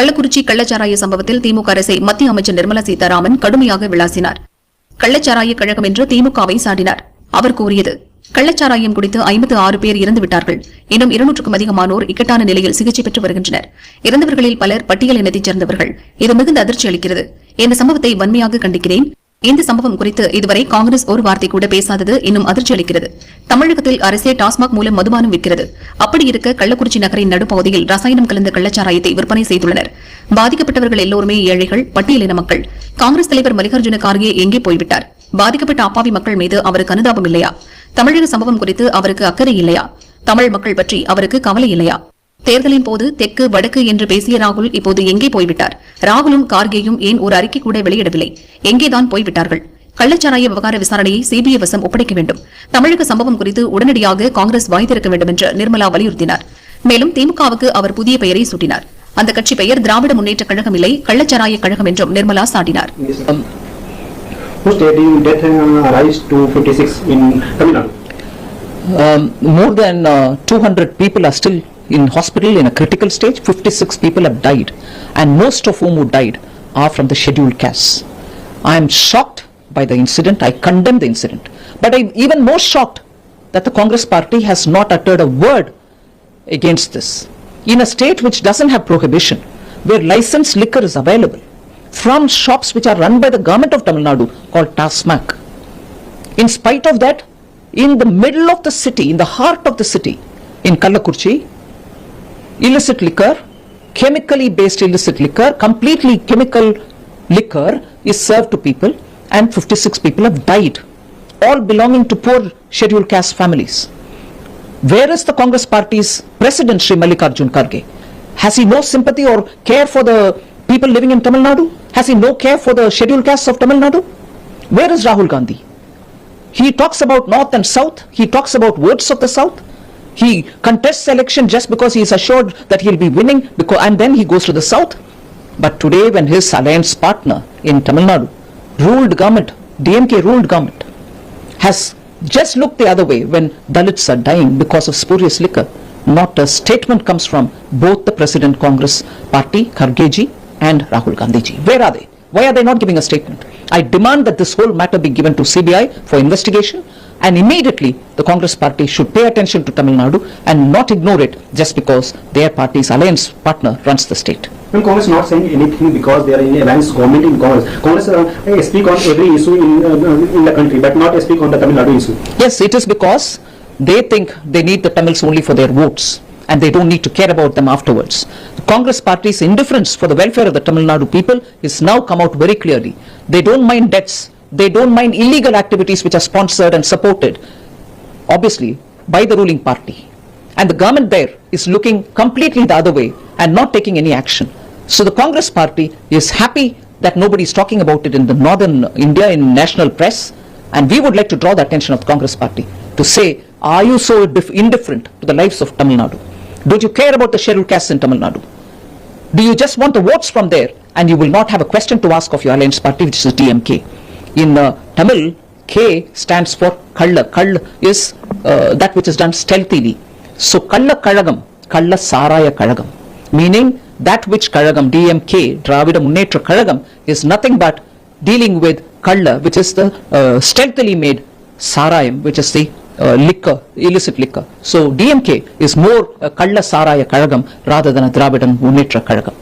கள்ளக்குறிச்சி கள்ளச்சாராய சம்பவத்தில் திமுக அரசை மத்திய அமைச்சர் நிர்மலா சீதாராமன் கடுமையாக விளாசினார். கள்ளச்சாராய கழகம் என்று திமுகவை சாடினார். அவர் கூறியது, கள்ளச்சாராயம் குடித்து 56 பேர் இறந்துவிட்டார்கள். இன்னும் 200க்கும் அதிகமானோர் இக்கட்டான நிலையில் சிகிச்சை பெற்று வருகின்றனர். இறந்தவர்களில் பலர் பட்டியல் இனத்தைச் சேர்ந்தவர்கள். இது மிகுந்த அதிர்ச்சி அளிக்கிறது. இந்த சம்பவத்தை வன்மையாக கண்டிக்கிறேன். இந்த சம்பவம் குறித்து இதுவரை காங்கிரஸ் ஒரு வார்த்தை கூட பேசாதது இன்னும் அதிர்ச்சி அளிக்கிறது. தமிழகத்தில் அரசே டாஸ்மாக் மூலம் மதுபானம் விற்கிறது. அப்படி இருக்க கள்ளக்குறிச்சி நகரின் நடுப்பகுதியில் ரசாயனம் கலந்த கள்ளச்சாராயத்தை விற்பனை செய்துள்ளனர். பாதிக்கப்பட்டவர்கள் எல்லோருமே ஏழைகள், பட்டியலின மக்கள். காங்கிரஸ் தலைவர் மல்லிகார்ஜுன கார்கே எங்கே போய்விட்டார்? பாதிக்கப்பட்ட அப்பாவி மக்கள் மீது அவருக்கு அனுதாபம் இல்லையா? தமிழக சம்பவம் குறித்து அவருக்கு அக்கறை இல்லையா? தமிழ் மக்கள் பற்றி அவருக்கு கவலை இல்லையா? தேர்தலின் போது தெற்கு வடக்கு என்று பேசிய ராகுல் இப்போது எங்கே போய்விட்டார்? ராகுலும் கார்கேயும் ஏன் ஒரு அறிக்கை கூட வெளியிடவில்லை? எங்கேதான் போய்விட்டார்கள்? கள்ளச்சாராய விவகார விசாரணையை சிபிஐ வசம் ஒப்படைக்க வேண்டும். தமிழக சம்பவம் குறித்து உடனடியாக காங்கிரஸ் வாய் திறக்க வேண்டும் என்று நிர்மலா வலியுறுத்தினார். மேலும் திமுகவுக்கு அவர் புதிய பெயரை சூட்டினார். அந்த கட்சி பெயர் திராவிட முன்னேற்ற கழகம் இல்லை, கள்ளச்சாராய கழகம் என்றும் நிர்மலா சாட்டினார். More than 200 people are still in hospital in a critical stage. 56 people have died, and most of whom who died are from the scheduled castes. I am shocked by the incident. I condemn the incident, but I am even more shocked that the Congress party has not uttered a word against this. In a state which doesn't have prohibition, where licensed liquor is available from shops which are run by the government of Tamil Nadu called TASMAC. In spite of that, in the middle of the city, in the heart of the city, in Kallakurichi, illicit liquor, chemically based illicit liquor, completely chemical liquor is served to people, and 56 people have died, all belonging to poor scheduled caste families. Where is the Congress party's president, Shri Mallikarjun Kharge? Has he no sympathy or care for the people living in Tamil Nadu? Has he no care for the scheduled castes of Tamil Nadu? Where is Rahul Gandhi? He talks about north and south. He talks about votes of the south. He contests election just because he is assured that he'll be winning, and then he goes to the south. But today, when his alliance partner in Tamil Nadu ruled government, DMK ruled government, has just looked the other way when Dalits are dying because of spurious liquor, not a statement comes from both the President Congress Party, Kharge ji, and Rahul Gandhi ji. Where are they? Why are they not giving a statement? I demand that this whole matter be given to CBI for investigation, and immediately the Congress party should pay attention to Tamil Nadu and not ignore it just because their party's alliance partner runs the state. When Congress is not saying anything because they are in alliance government in Congress. Congress speak on every issue in the country, but not speak on the Tamil Nadu issue. Yes, it is because they think they need the Tamils only for their votes, and they don't need to care about them afterwards. The Congress party's indifference for the welfare of the Tamil Nadu people is now come out very clearly. They don't mind debts. They don't mind illegal activities which are sponsored and supported, obviously, by the ruling party. And the government there is looking completely the other way and not taking any action. So the Congress party is happy that nobody is talking about it in the northern India in national press. And we would like to draw the attention of the Congress party to say, are you so indifferent to the lives of Tamil Nadu? Don't you care about the scheduled castes in Tamil Nadu? Do you just want the votes from there, and you will not have a question to ask of your alliance party, which is the DMK? In Tamil, K stands for Kalla. Kalla is that which is done stealthily. So Kalla Kalagam, Kalla Saraya Kalagam, meaning that which Kalagam, DMK, Dravida Munnetra Kalagam, is nothing but dealing with Kalla, which is the stealthily made Sarayam, which is the liquor, illicit liquor. So DMK is more Kalla Saraya Kalagam rather than a Dravidan Munnetra Kalagam.